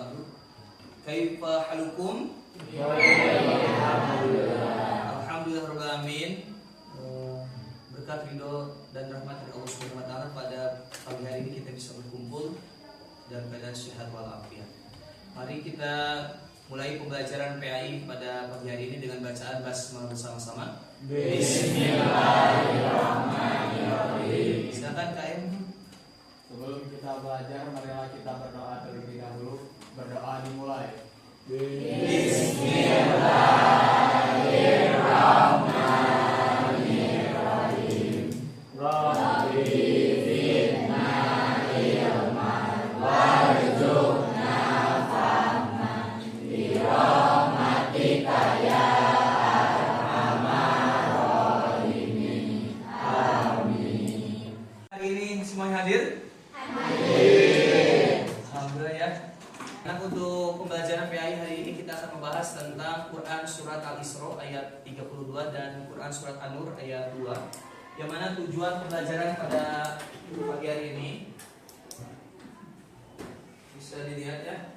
ba'du. Kaifa halukum? Alhamdulillah rabbil alamin. Berkat ridho dan rahmat dari Allah Subhanahu wa taala pada pagi hari ini kita bisa berkumpul dalam keadaan sehat walafiat. Mari kita mulai pembelajaran PAI pada pagi hari ini dengan bacaan basmalah bersama-sama. Bismillahirrahmanirrahim. Silakan KM. Sebelum kita belajar, marilah kita berdoa terlebih dahulu. Berdoa dimulai. Bismillahirrahmanirrahim. Rabbi zidna ilman warzuqna fahman bi rahmatika ya arhamar rahimin. Amin. Hari ini semuanya hadir? Alhamdulillah ya. Nah, untuk pembelajaran PAI hari ini kita akan membahas tentang Quran Surat Al-Isra ayat 32 dan Quran Surat An-Nur ayat 2. Yang mana tujuan pembelajaran pada pagi hari ini bisa dilihat ya.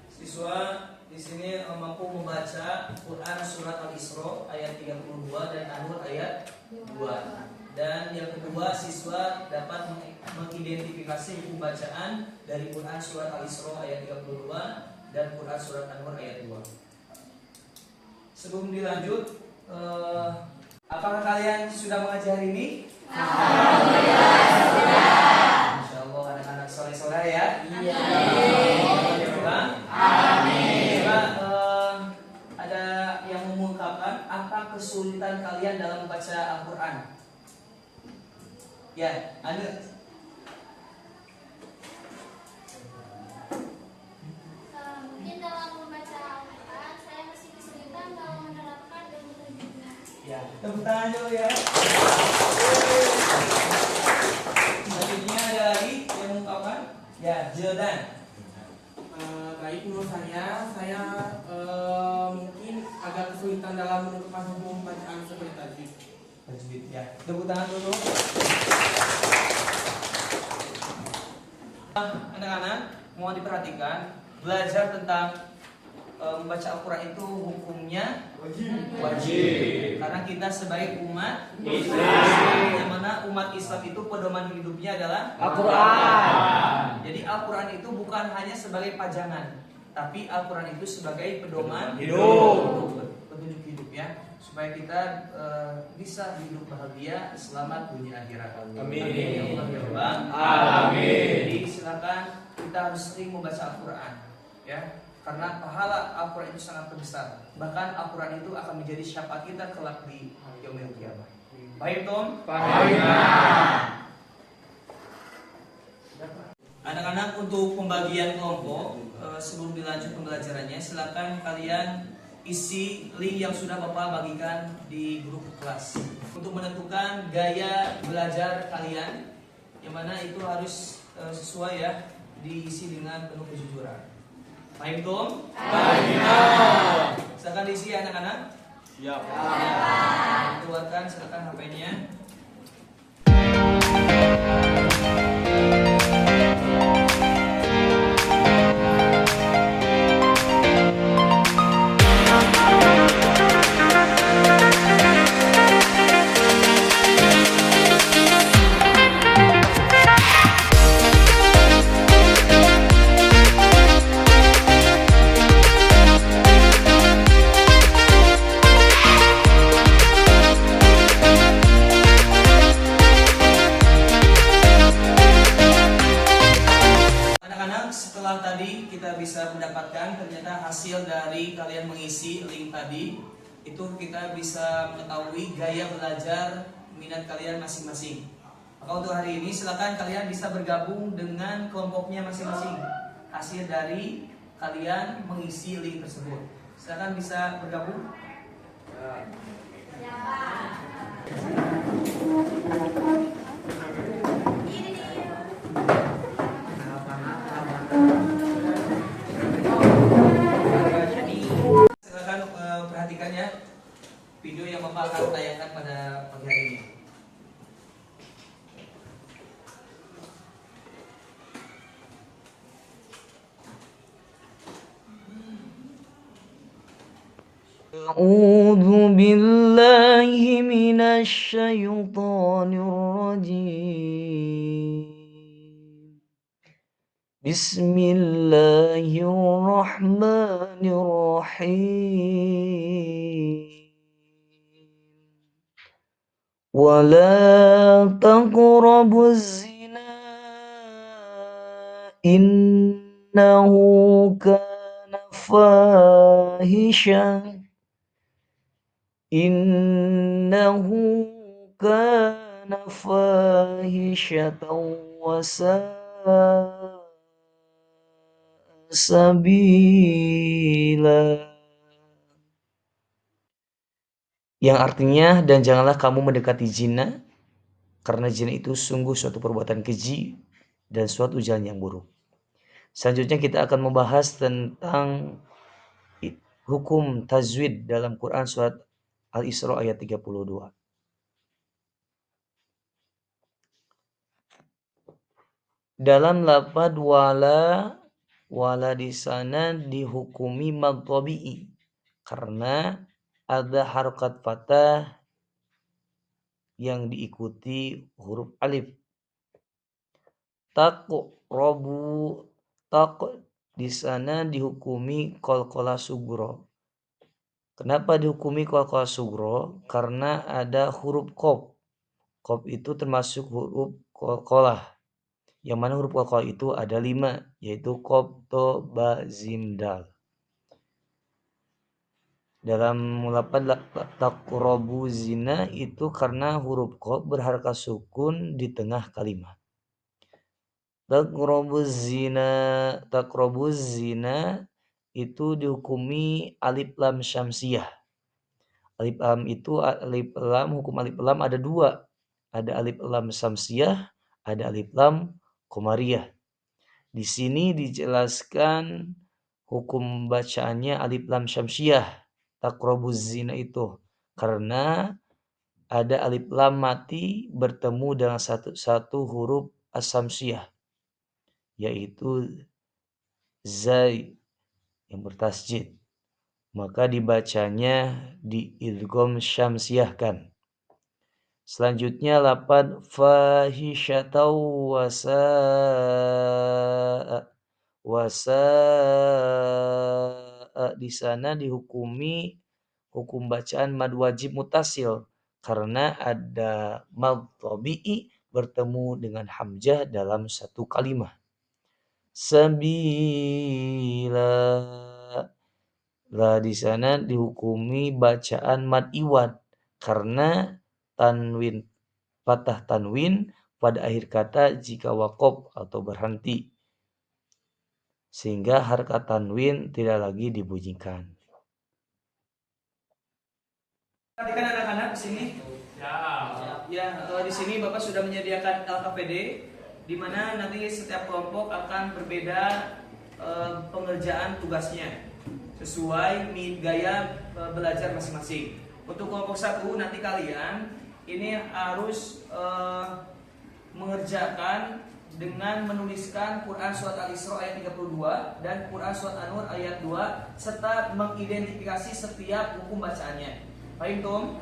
Siswa di sini mampu membaca Quran Surat Al-Isra ayat 32 dan An-Nur ayat 2. Dan yang kedua, siswa dapat mengidentifikasi buku bacaan dari Quran Surat Al-Isra ayat 32 dan Quran Surat An-Nur ayat 2. Sebelum dilanjut, apakah kalian sudah mengaji hari ini? Alhamdulillah sudah. Insya Allah anak-anak soleh-soleh ya. Iya. Amin. Ada yang mengungkapkan apa kesulitan kalian dalam membaca Al-Quran? Ya, ada. Mungkin dalam membaca Al-Quran saya masih kesulitan dalam menerapkan dan menunjuknya. Ya, tepuk tangan dulu ya. Selanjutnya ada lagi yang mengungkapkan? Ya, Jordan. Baik, menurut saya mungkin agak kesulitan dalam menentukan hukum bacaan seperti tajwid. Tajwid ya. Tepuk tangan dulu. Anak-anak, mau diperhatikan, belajar tentang membaca Al-Quran itu hukumnya wajib. Karena kita sebagai umat Islam, yang mana umat Islam itu pedoman hidupnya adalah Al-Quran. Jadi Al-Quran itu bukan hanya sebagai pajangan, tapi Al-Quran itu sebagai pedoman hidup, petunjuk hidup ya, supaya kita bisa hidup bahagia, selamat dunia akhirat. Amin. Ya Allah, ya Allah. Amin. Jadi silakan kita harus sering membaca Al-Quran ya. Karena pahala Al-Quran itu sangat besar. Bahkan Al-Quran itu akan menjadi syafaat kita kelak di yaumil qiyamah. Paham, Tom? Paham. Anak-anak, untuk pembagian kelompok sebelum dilanjut pembelajarannya, silakan kalian isi link yang sudah Bapak bagikan di grup kelas untuk menentukan gaya belajar kalian, yang mana itu harus sesuai ya, diisi dengan penuh kejujuran. Paham, Tom? Paham. Silakan diisi anak-anak. Siap. Keluarkan silakan HP-nya. Bisa mendapatkan ternyata hasil dari kalian mengisi link tadi, itu kita bisa mengetahui gaya belajar minat kalian masing-masing. Maka untuk hari ini silakan kalian bisa bergabung dengan kelompoknya masing-masing hasil dari kalian mengisi link tersebut. Silakan bisa bergabung. Perhatikan ya video yang Bapak akan tayangkan pada pagi hari ini. أعوذ بالله من الشيطان الرجيم بسم الله الرحمن الرحيم ولا تقربوا الزنا إنه كان فاحشا إنه كان فاحشة وساء sabila, yang artinya dan janganlah kamu mendekati zina karena zina itu sungguh suatu perbuatan keji dan suatu jalan yang buruk. Selanjutnya kita akan membahas tentang hukum tajwid dalam Quran surat Al-Isra ayat 32. Dalam lafaz wala di sana dihukumi mad tabi'i karena ada harokat fathah yang diikuti huruf alif. Taqrabu di sana dihukumi qalqalah sugro. Kenapa dihukumi qalqalah sugro? Karena ada huruf qaf. Qaf itu termasuk huruf qalqalah. Yang mana huruf qalqalah itu ada 5, yaitu qaf, to, ba, zim, dal. Dalam lafaz taqrabu zina itu karena huruf qaf berharakat sukun di tengah kalimat. Taqrabu zina itu dihukumi alif lam syamsiyah. Alif lam itu hukum alif lam ada 2. Ada alif lam syamsiyah, ada alif lam qamariyah. Di sini dijelaskan hukum bacaannya alif lam syamsiyah. Taqrabuz zina itu karena ada alif lam mati bertemu dengan satu huruf as-syamsiyah, yaitu zai yang bertasjid, maka dibacanya diidgham syamsiyahkan. Selanjutnya lafaz fahisyatau wasa di sana dihukumi hukum bacaan mad wajib mutasil karena ada mad tabi'i bertemu dengan hamzah dalam satu kalimat. Sabila di sana dihukumi bacaan mad iwad karena fathah tanwin pada akhir kata jika waqaf atau berhenti, sehingga harakat tanwin tidak lagi dibunyikan. Perhatikan anak-anak di sini. Ya, di sini Bapak sudah menyediakan LKPD, di mana nanti setiap kelompok akan berbeda pengerjaan tugasnya sesuai gaya belajar masing-masing. Untuk kelompok 1 nanti kalian ini harus mengerjakan dengan menuliskan Quran surat Al-Isra ayat 32 dan Quran surat An-Nur ayat 2 serta mengidentifikasi setiap hukum bacaannya. Paham, Tom?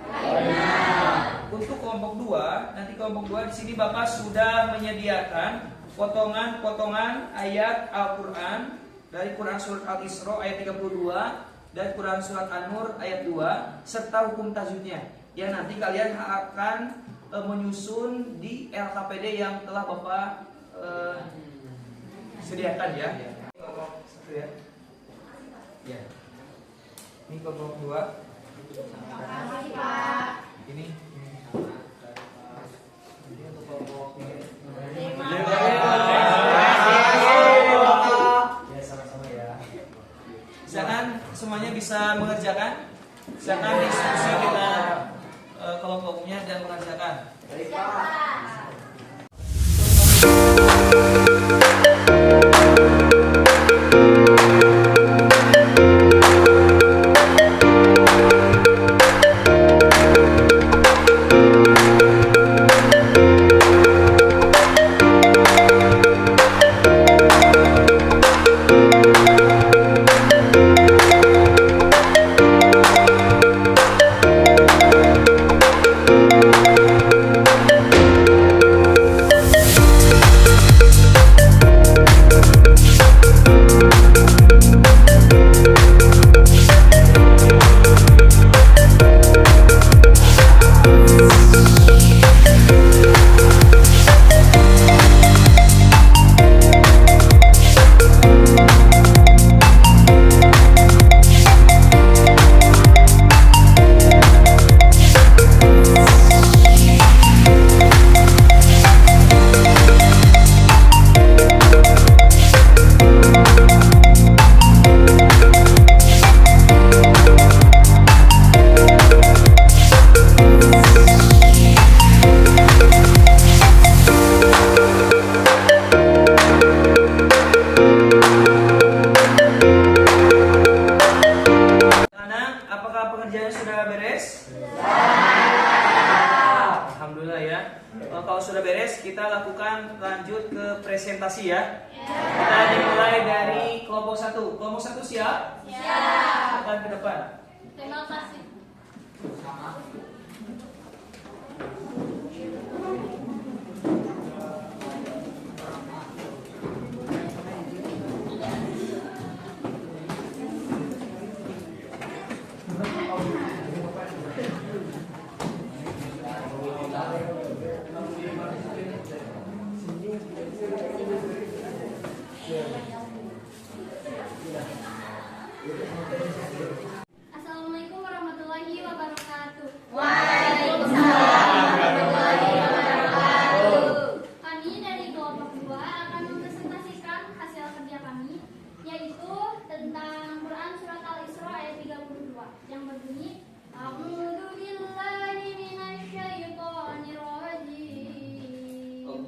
Untuk kelompok 2, nanti kelompok 2 di sini Bapak sudah menyediakan potongan-potongan ayat Al-Qur'an dari Quran surat Al-Isra ayat 32 dan Quran surat An-Nur ayat 2 serta hukum tajwidnya yang nanti kalian akan menyusun di LKPD yang telah Bapak sediakan ya. Kelompok 1 ya. Ya. Ini kelompok 2. Makasih, Pak. Ini untuk kelompok ini. Terima Ya, sama-sama ya. Silakan semuanya bisa mengerjakan. Silakan diskusi dengan kelompoknya dan mengerjakan. presentasi ya. Kita dimulai dari kelompok 1. Kelompok 1 siap? Siap. Akan ke depan. Terima kasih. Assalamualaikum warahmatullahi wabarakatuh. Waalaikumsalam warahmatullahi wabarakatuh. Kami dari kelompok 2 akan mempresentasikan hasil kerja kami, yaitu tentang Quran Surat Al-Isra ayat 32 yang berbunyi A'udzu billahi minasyaitonir rajim.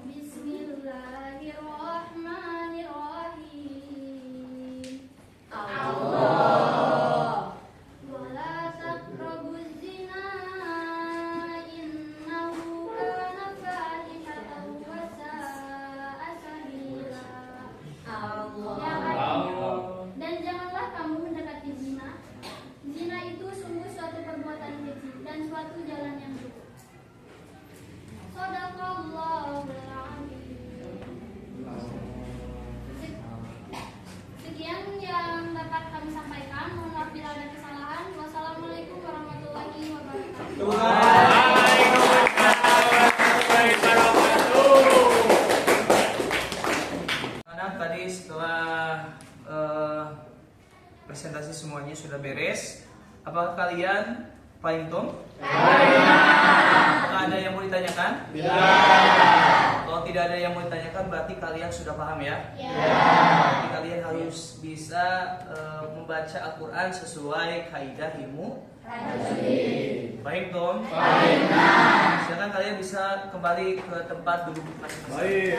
Bismillahirrahmanirrahim. Wala taqrabuz zina innahu kana fahishatan wa sa'a sabila. Dan janganlah kamu mendekati zina. Zina itu sungguh suatu perbuatan keji dan suatu jalan yang buruk. Shadaqallahul azim. Sekian yang dapat kami sampaikan. Mohon maaf bila ada kesalahan. Wassalamualaikum warahmatullahi wabarakatuh. Anak tadi setelah presentasi semuanya sudah beres. Apakah kalian paham? Apakah ada yang mau ditanyakan? Kalau tidak ada yang mau ditanyakan berarti kalian sudah paham ya? Jadi kalian harus bisa membaca Al-Quran sesuai kaidah ilmu. Baik Tom? Silakan kalian bisa kembali ke tempat duduk masing-masing.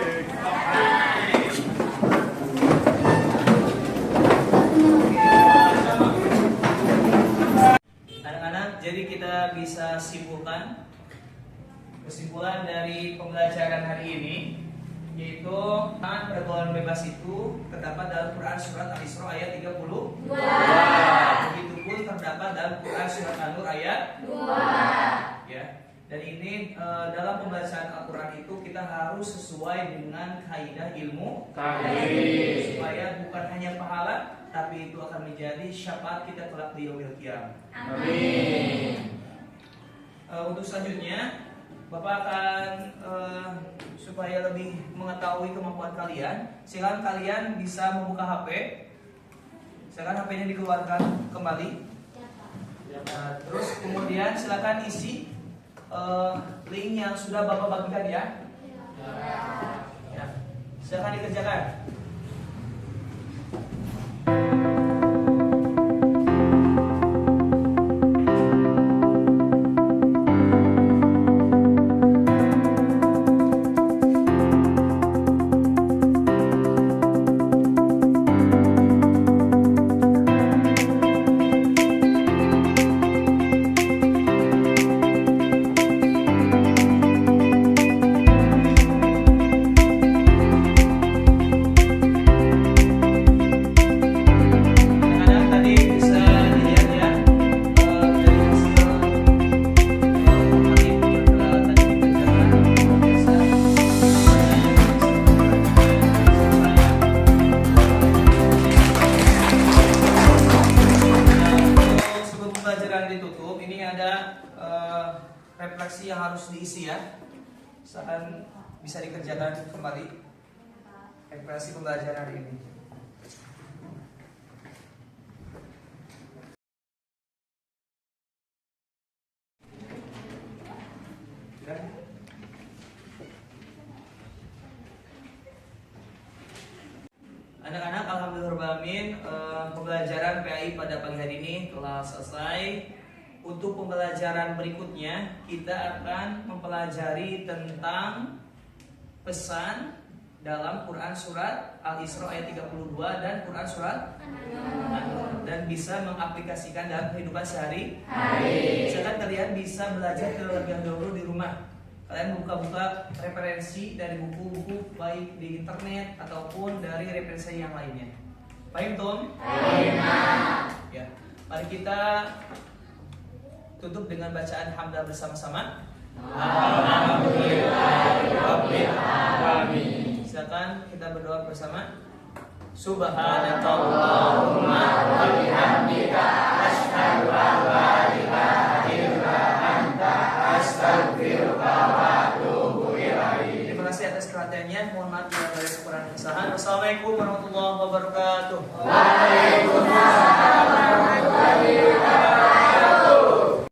Anak-anak, jadi kita bisa simpulkan kesimpulan dari pembelajaran hari ini, yaitu pergaulan bebas itu terdapat dalam Quran Surat Al-Isra ayat 32. Begitupun terdapat dalam Quran Surat An-Nur ayat 2. Ya. Dan ini dalam pembacaan Al-Quran itu kita harus sesuai dengan kaidah ilmu supaya bukan hanya pahala, tapi itu akan menjadi syafaat kita kelak di yaumil qiyamah. Amin. Untuk selanjutnya Bapak akan supaya lebih mengetahui kemampuan kalian, silakan kalian bisa membuka HP. Silakan HP-nya dikeluarkan kembali. Terus kemudian silakan isi link yang sudah Bapak bagikan ya. Ya. Silakan dikerjakan. Refleksi yang harus diisi ya. Silakan bisa dikerjakan kembali refleksi pembelajaran hari ini. Anak-anak, alhamdulillahirobbilalamin, pembelajaran PAI pada pagi hari ini telah selesai. Untuk pembelajaran berikutnya kita akan mempelajari tentang pesan dalam Quran Surat Al-Isra ayat 32 dan Quran Surat An-Nur, dan bisa mengaplikasikan dalam kehidupan sehari-hari. Misalkan kalian bisa belajar terlebih dahulu di rumah. Kalian buka-buka referensi dari buku-buku baik di internet ataupun dari referensi yang lainnya. Paham, Tom? Ya. Mari kita tutup dengan bacaan hamdalah bersama-sama. Alhamdulillahirobbilalamin. Silakan kita berdoa bersama. Subhanakallahumma wa bihamdika asyhadu an la ilaha illa anta astaghfiruka wa atubu ilaik. Terima kasih atas perhatiannya. Mohon maaf bila ada kekurangan kesalahan. Wassalamualaikum warahmatullahi wabarakatuh.